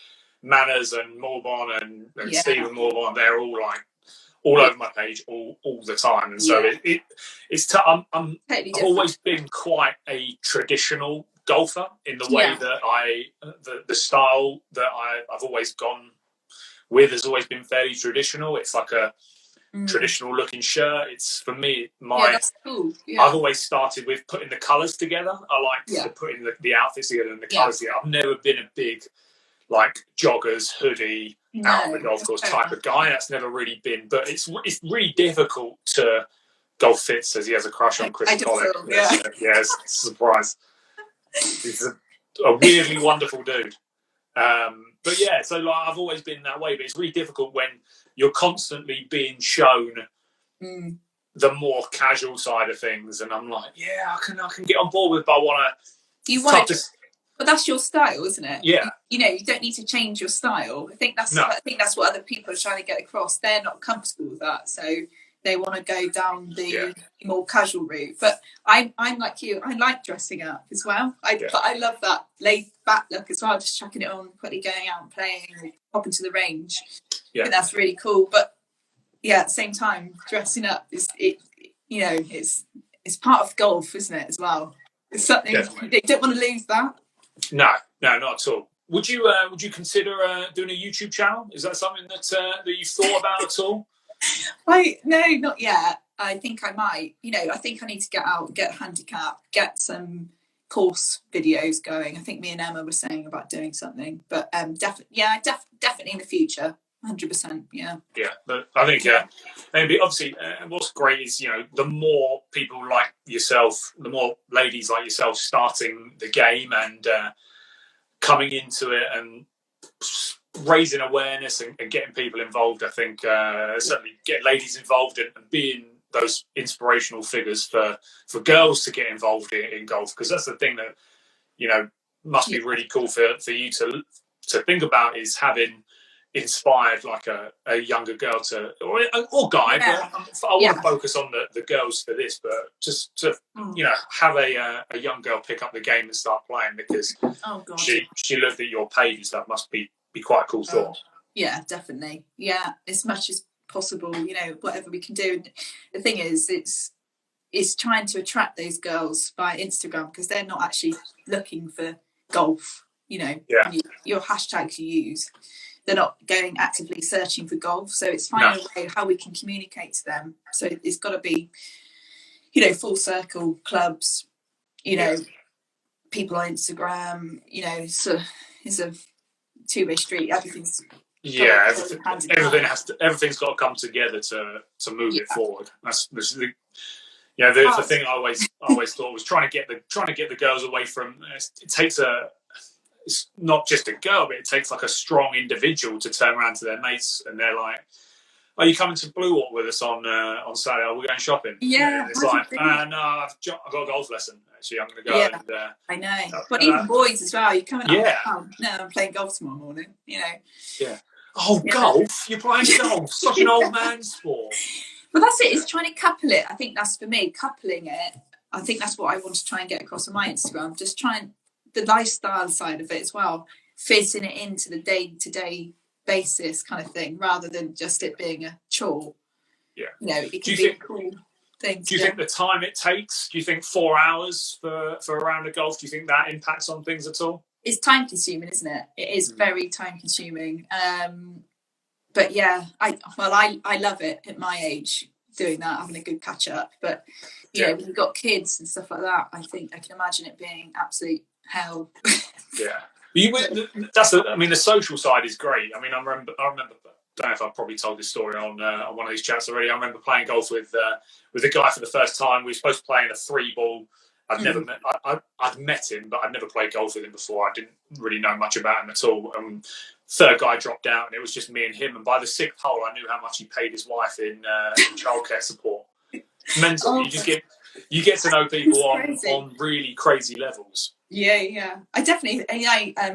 Manners and Morbon and Stephen Morbon, they're all like all over my page all the time. And so I've always been quite a traditional golfer in the way that the style that I've always gone with has always been fairly traditional. It's like a traditional looking shirt. It's for me that's cool. I've always started with putting the colours together. I like putting the outfits together and the colours together. I've never been a big like joggers, hoodie, out on the golf course type of guy. That's never really been, but it's really difficult to Golf Fit says he has a crush on Chris Collick. It's a surprise. He's a weirdly wonderful dude. But yeah, so like I've always been that way, but it's really difficult when you're constantly being shown the more casual side of things, and I'm like, I can get on board with, but I want to. But that's your style, isn't it? Yeah. You don't need to change your style. I think that's what other people are trying to get across. They're not comfortable with that, so they want to go down the more casual route. But I'm like you. I like dressing up as well. But I love that laid back look as well. Just chucking it on, quickly going out and playing, or popping to the range. Yeah, I think that's really cool. But at the same time, dressing up is it's part of golf, isn't it? As well, it's something you don't want to lose that. No, not at all. Would you consider doing a YouTube channel? Is that something that you've thought about at all? No, not yet. I think I might. I think I need to get out, get a handicap, get some course videos going. I think me and Emma were saying about doing something, but definitely in the future, 100%. Yeah, but I think maybe obviously what's great is the more people like yourself, the more ladies like yourself starting the game and coming into it and raising awareness and getting people involved. I think certainly getting ladies involved and being those inspirational figures for girls to get involved in golf, because that's the thing that must be really cool for you to think about, is having inspired like a younger girl or guy. But I want to focus on the girls for this, but just to have a young girl pick up the game and start playing, because she looked at your page and stuff. Must be quite a cool thought. Yeah, definitely. Yeah, as much as possible, whatever we can do. The thing is, it's trying to attract those girls by Instagram, because they're not actually looking for golf. Your hashtags you use, they're not going actively searching for golf. So it's finding a way how we can communicate to them. So it's got to be, full circle clubs, people on Instagram. You know, so it's a two-way street. Everything's everything's got to come together to move it forward. The thing I always thought was trying to get the girls away from. It's not just a girl, but it takes like a strong individual to turn around to their mates and they're like, "Are you coming to Blue Walk with us on Saturday? We're going shopping." Yeah, and it's like, "No, I've got a golf lesson. Actually, I'm going to go." Yeah, and, I know. But even boys as well. You come in. Yeah. No, I'm playing golf tomorrow morning. You know. Yeah. Oh, yeah. Golf! You're playing golf. Such an old man sport. But that's it. It's trying to couple it. I think that's for me. Coupling it. I think that's what I want to try and get across on my Instagram. Just trying the lifestyle side of it as well, fitting it into the day-to-day basis kind of thing, rather than just it being a chore. Yeah. You know, it can be a cool thing. Do you think the time it takes? Do you think 4 hours for a round of golf? Do you think that impacts on things at all? It's time consuming, isn't it? It is very time consuming. But yeah, I love it at my age doing that, having a good catch up. But you know, when you've got kids and stuff like that, I think I can imagine it being absolute hell. Yeah. The social side is great. I mean, I remember. I don't know if I've probably told this story on one of these chats already. I remember playing golf with a guy for the first time. We were supposed to play in a 3-ball. I'd met him, but I'd never played golf with him before. I didn't really know much about him at all. Third guy dropped out, and it was just me and him. And by the 6th hole, I knew how much he paid his wife in childcare support. Mental. You get to know people on really crazy levels. Yeah. I definitely.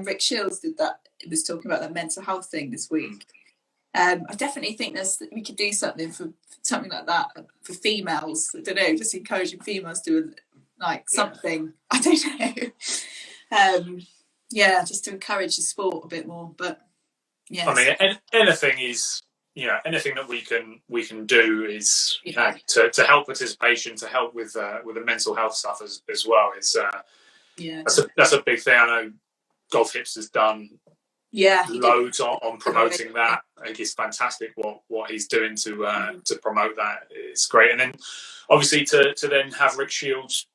Rick Shields did that. He was talking about that mental health thing this week. I definitely think we could do something like that for females. I don't know, just encouraging females to something. I don't know. Just to encourage the sport a bit more. But yeah, I mean, anything that we can do is to help participation, to help with the mental health stuff as well. That's a big thing. I know Golf Hips has done loads on promoting that. I think it's fantastic what he's doing to promote that. It's great. And then obviously to then have Rick Shields,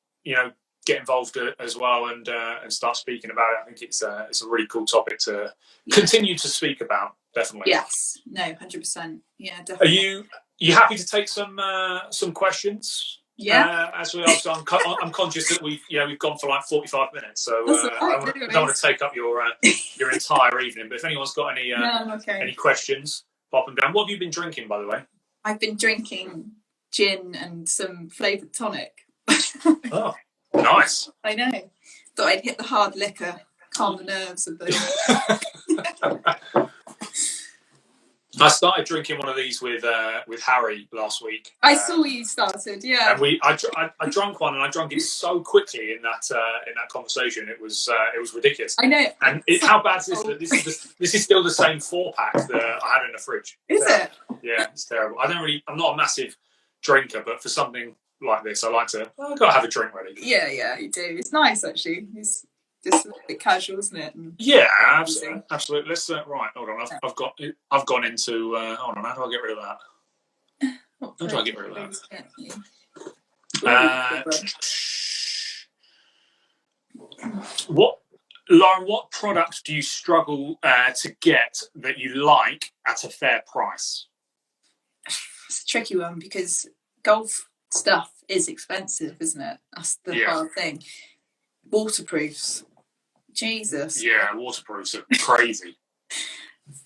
get involved as well and start speaking about it. I think it's a really cool topic to continue to speak about. Definitely. Yes. No. 100%. Yeah. Definitely. Are you happy to take some questions? Yeah. I'm conscious that we've gone for like 45 minutes, so I don't want to take up your entire evening. But if anyone's got any questions, pop them down. What have you been drinking, by the way? I've been drinking gin and some flavoured tonic. Oh, nice. I know. Thought I'd hit the hard liquor, calm the nerves of those. I started drinking one of these with Harry last week. I saw you started, yeah. And I drank one, and I drank it so quickly in that conversation. It was ridiculous. I know. And how bad is this? That this is still the same 4-pack that I had in the fridge. Is it? Yeah, it's terrible. I'm not a massive drinker, but for something like this, I like to. I've got to have a drink ready. Yeah, you do. It's nice actually. It's just a bit casual, isn't it? Yeah, absolutely. Let's right. Hold on, I've gone into. Hold on, how do I get rid of that? How do I get rid of that? Lauren? What product do you struggle to get that you like at a fair price? It's a tricky one because golf stuff is expensive, isn't it? That's the hard thing. Waterproofs. Jesus. Yeah, waterproofs are crazy.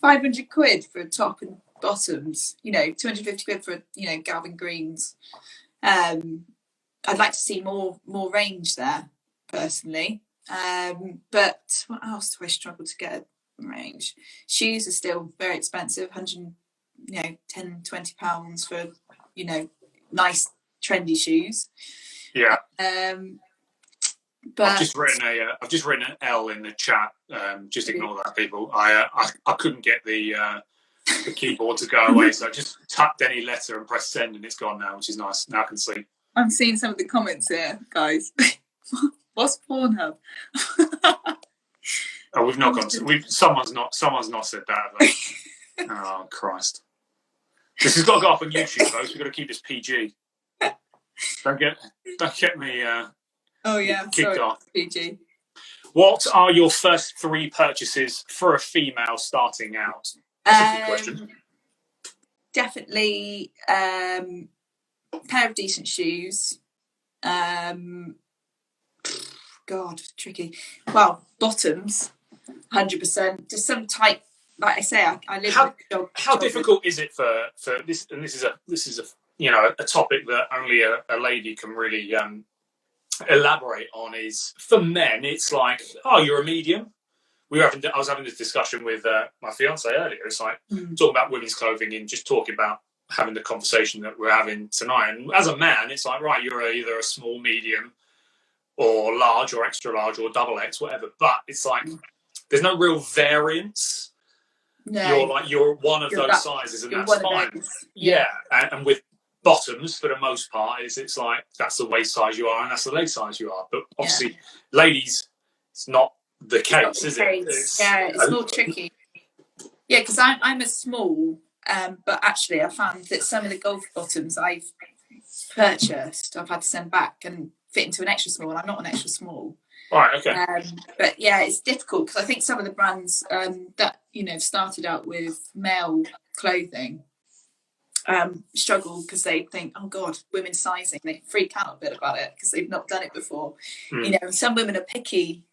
500 quid for top and bottoms, 250 quid for, Galvin Greens. I'd like to see more range there, personally. But what else do I struggle to get range? Shoes are still very expensive, 10, 20 pounds for, nice trendy shoes. Yeah. But I've just written an L in the chat. Just ignore that, people. I couldn't get the keyboard to go away, so I just tapped any letter and pressed send, and it's gone now, which is nice. Now I can sleep. I'm seeing some of the comments here, guys. What's Pornhub? Oh, we've not gone. Someone's not said that, have they? Oh Christ! This has got to go up on YouTube, folks. We've got to keep this PG. Don't get me. Oh yeah, kicked sorry, off. PG. What are your first 3 purchases for a female starting out? That's a good question. Definitely a pair of decent shoes. God, tricky. Well, bottoms, 100%. Just some tight. Like I say, I live. How difficult is it for this? And this is a a topic that only a lady can really elaborate on. Is for men, it's like, oh, you're a medium. I was having this discussion with my fiance earlier. It's like talking about women's clothing and just talking about having the conversation that we're having tonight. And as a man, it's like, right, you're either a small, medium, or large, or extra large, or double X, whatever. But it's like there's no real variance. No. You're one of those sizes, and that's fine. Yeah, and with bottoms, for the most part, it's like that's the waist size you are, and that's the leg size you are. But obviously, ladies, it's not the case, is it? It's more tricky. Yeah, because I'm a small, but actually I found that some of the golf bottoms I've purchased, I've had to send back and fit into an extra small, and I'm not an extra small. Right, okay. But yeah, it's difficult because I think some of the brands that started out with male clothing struggle because they think, oh God, women's sizing. They freak out a bit about it because they've not done it before. And some women are picky,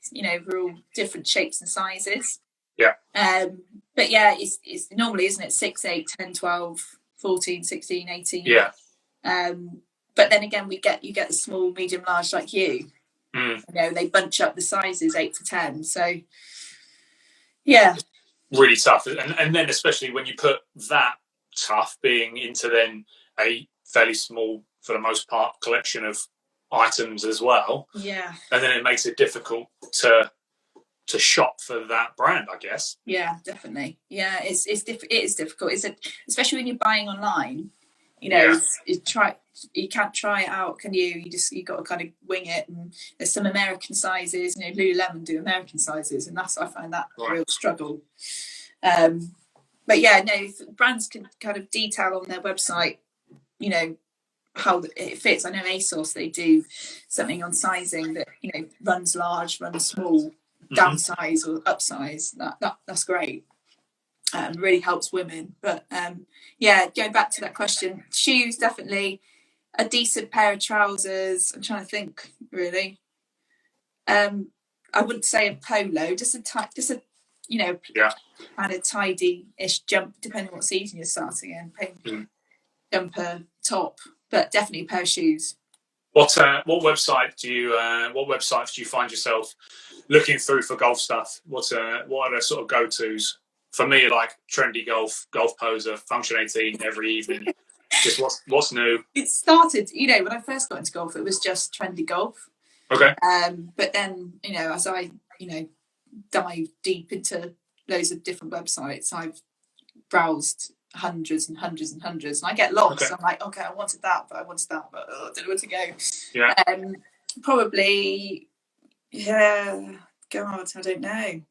for all different shapes and sizes. Yeah. But yeah, it's normally, isn't it, 6, 8, 10, 12, 14, 16, 18. Yeah. But then again, you get the small, medium, large like you. They bunch up the sizes 8 to 10. So yeah, really tough. And then especially when you put that tough being into then a fairly small, for the most part, collection of items as well. Yeah. And then it makes it difficult to shop for that brand, I guess. Yeah, definitely. Yeah, it is difficult. Especially when you're buying online. You can't try it out, can you? You got to kind of wing it. And there's some American sizes. Lululemon do American sizes, and I find that a real struggle. But yeah, no, brands can kind of detail on their website, how it fits. I know ASOS, they do something on sizing that runs large, runs small, downsize or upsize. That's great. Really helps women. But going back to that question, shoes, definitely. A decent pair of trousers. I'm trying to think, really. I wouldn't say a polo, just a kind of tidy-ish jump, depending on what season you're starting in. Jumper, top, but definitely a pair of shoes. What websites do you find yourself looking through for golf stuff? What are the sort of go-tos? For me, like Trendy Golf, Golf Poser, Function 18 every evening. Just what's new? It started, when I first got into golf, it was just Trendy Golf. Okay. But then, as I, dive deep into loads of different websites, I've browsed hundreds and hundreds and hundreds, and I get lost. Okay. I'm like, okay, I wanted that, but I don't know where to go. Yeah. Probably, God, I don't know.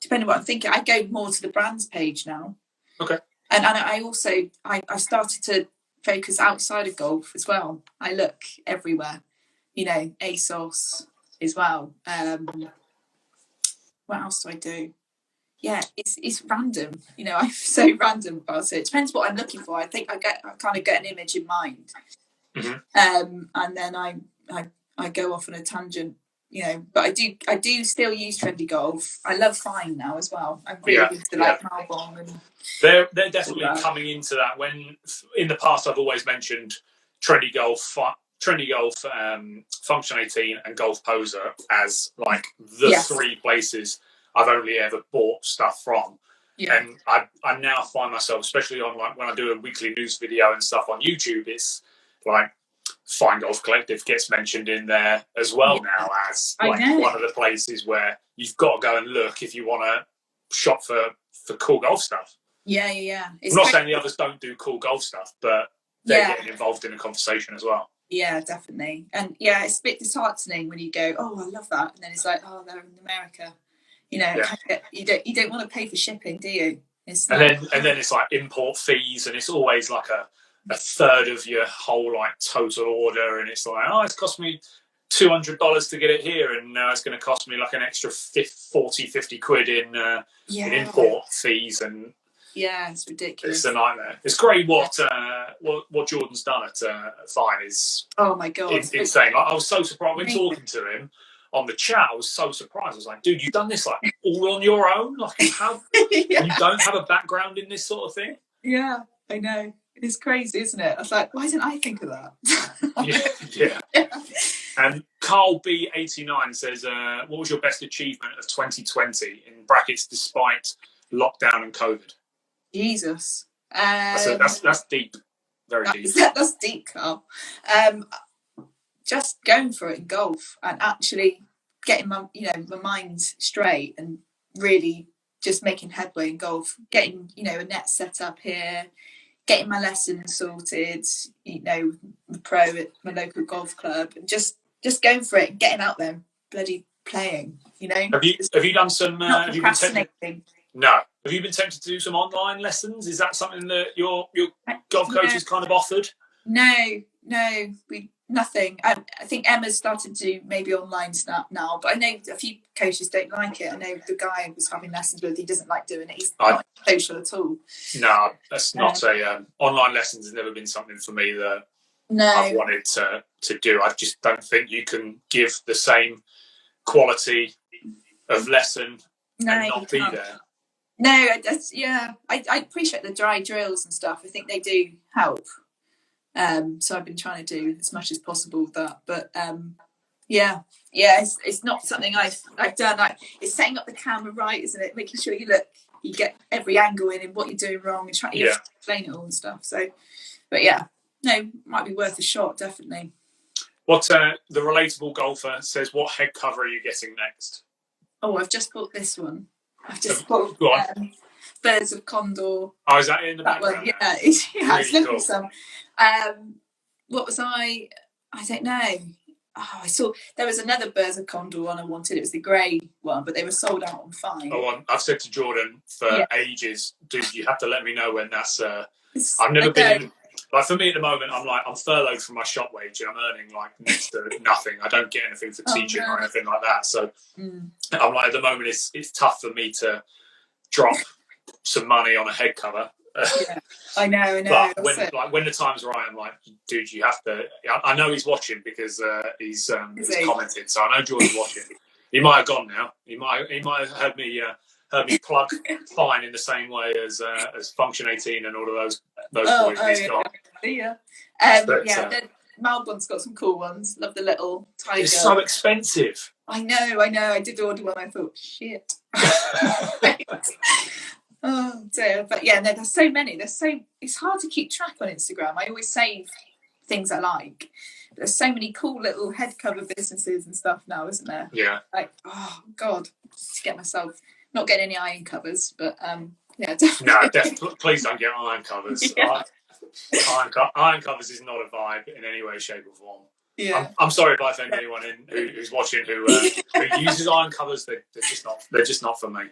Depending on what I'm thinking, I go more to the brands page now. Okay. And I also I started to focus outside of golf as well. I look everywhere, ASOS as well. What else do I do? Yeah, it's random. I'm so random about it. It depends what I'm looking for. I think I kind of get an image in mind, and then I go off on a tangent. But I do still use Trendy Golf. I love Fine now as well. I'm really into Malbon, and they're definitely coming into that. When in the past I've always mentioned Trendy Golf, Function 18, and Golf Poser as like the 3 places I've only ever bought stuff from. Yeah. And I now find myself, especially on like when I do a weekly news video and stuff on YouTube, it's like Fine Golf Collective gets mentioned in there as well now as like one of the places where you've got to go and look if you want to shop for cool golf stuff. Yeah. I'm not saying the others don't do cool golf stuff, but they're getting involved in the conversation as well. Yeah, definitely. And it's a bit disheartening when you go, oh, I love that, and then it's like, oh, they're in America. You don't want to pay for shipping, do you? And then it's like import fees, and it's always like a third of your whole like total order, and it's like, oh, it's cost me $200 to get it here, and now it's going to cost me like an extra 50 quid in import fees, and it's ridiculous. It's a nightmare. It's great what Jordan's done at Fine is. Oh my god, insane! Like, I was so surprised when talking to him on the chat. I was so surprised. I was like, dude, you've done this like all on your own. Like, how you don't have a background in this sort of thing? Yeah, I know. It's crazy, isn't it? I was like, why didn't I think of that? yeah. And Carl B89 says, what was your best achievement of 2020 in brackets despite lockdown and COVID? Jesus. That's deep. Very deep. That's deep, Carl. Just going for it in golf and actually getting my mind straight and really just making headway in golf, getting, a net set up here, getting my lessons sorted, the pro at my local golf club, and just going for it and getting out there and bloody playing, Have you done some not procrastinating? No. Have you been tempted to do some online lessons? Is that something that your golf coach has kind of offered? No, nothing. I think Emma's started to do maybe online stuff now, but I know a few coaches don't like it. I know the guy I was having lessons with, he doesn't like doing it. He's not social at all. No, that's not online lessons has never been something for me that I've wanted to do. I just don't think you can give the same quality of lesson and not be there. No, I appreciate the dry drills and stuff. I think they do help. So I've been trying to do as much as possible with that. But it's not something I've done. It's setting up the camera right, isn't it? Making sure you get every angle in and what you're doing wrong, and trying to explain it all and stuff. So, but might be worth a shot, definitely. What the relatable golfer says? What head cover are you getting next? Oh, I've just bought this one. I've just bought Birds of Condor. Oh, is that in the background? Yeah, it's looking cool. some. What was I don't know. Oh, I saw there was another Birds of Condor one I wanted. It was the grey one, but they were sold out on Fine. I've said to Jordan for ages, dude, you have to let me know when that's. I've never been. Like, for me at the moment, I'm furloughed from my shop wage and I'm earning like next to nothing. I don't get anything for teaching or anything like that. So I'm like, at the moment, it's tough for me to drop some money on a head cover. I know. But when the time's right, I'm like, dude, you have to. I know he's watching because he's commented, so I know Jordan's watching. He might have gone now. He might have heard me plug Fine in the same way as Function 18 and all of those boys he's got. Melbourne's got some cool ones. Love the little tiger. It's so expensive. I know. I did order one. I thought, shit. Oh dear. But there's so many. It's hard to keep track on Instagram. I always save things I like. There's so many cool little head cover businesses and stuff now, isn't there? Yeah. Like, oh God, to get myself not getting any iron covers, but definitely. No, definitely. Please don't get iron covers. Yeah. Iron covers is not a vibe in any way, shape, or form. Yeah. I'm sorry if I offend anyone who's watching who uses iron covers. They're just not for me.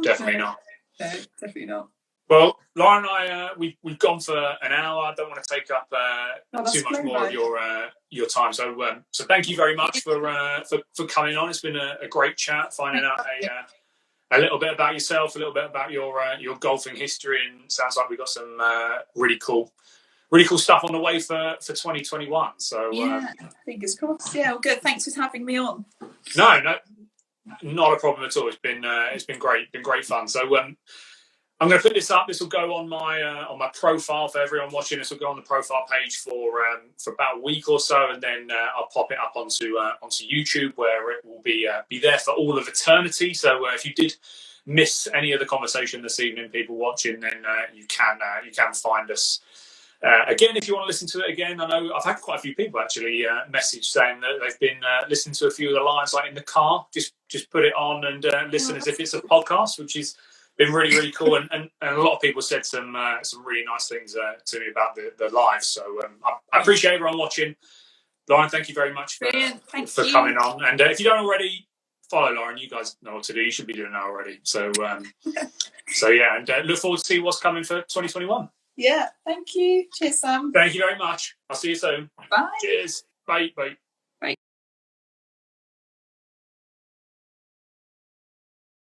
Definitely not. No, definitely not. Well, Laura and I, we've gone for an hour. I don't want to take up too much more of your time. So thank you very much for coming on. It's been a great chat, finding out a little bit about yourself, a little bit about your golfing history, and sounds like we got some really cool stuff on the way for 2021. So fingers crossed. Yeah, well, good. Thanks for having me on. No, not a problem at all. It's been great. Been great fun. So I'm going to put this up. This will go on my profile for everyone watching. This will go on the profile page for about a week or so, and then I'll pop it up onto YouTube, where it will be there for all of eternity. So if you did miss any of the conversation this evening, people watching, then you can find us. Again, if you want to listen to it again, I know I've had quite a few people actually message saying that they've been listening to a few of the lines like in the car. Just put it on and listen as if it's a podcast, which is been really, really cool. And a lot of people said some really nice things to me about the live. So I appreciate everyone watching. Lauren, thank you very much for coming on. And if you don't already follow Lauren, you guys know what to do. You should be doing that already. So and look forward to see what's coming for 2021. Yeah, thank you. Cheers, Sam. Thank you very much. I'll see you soon. Bye. Cheers. Bye.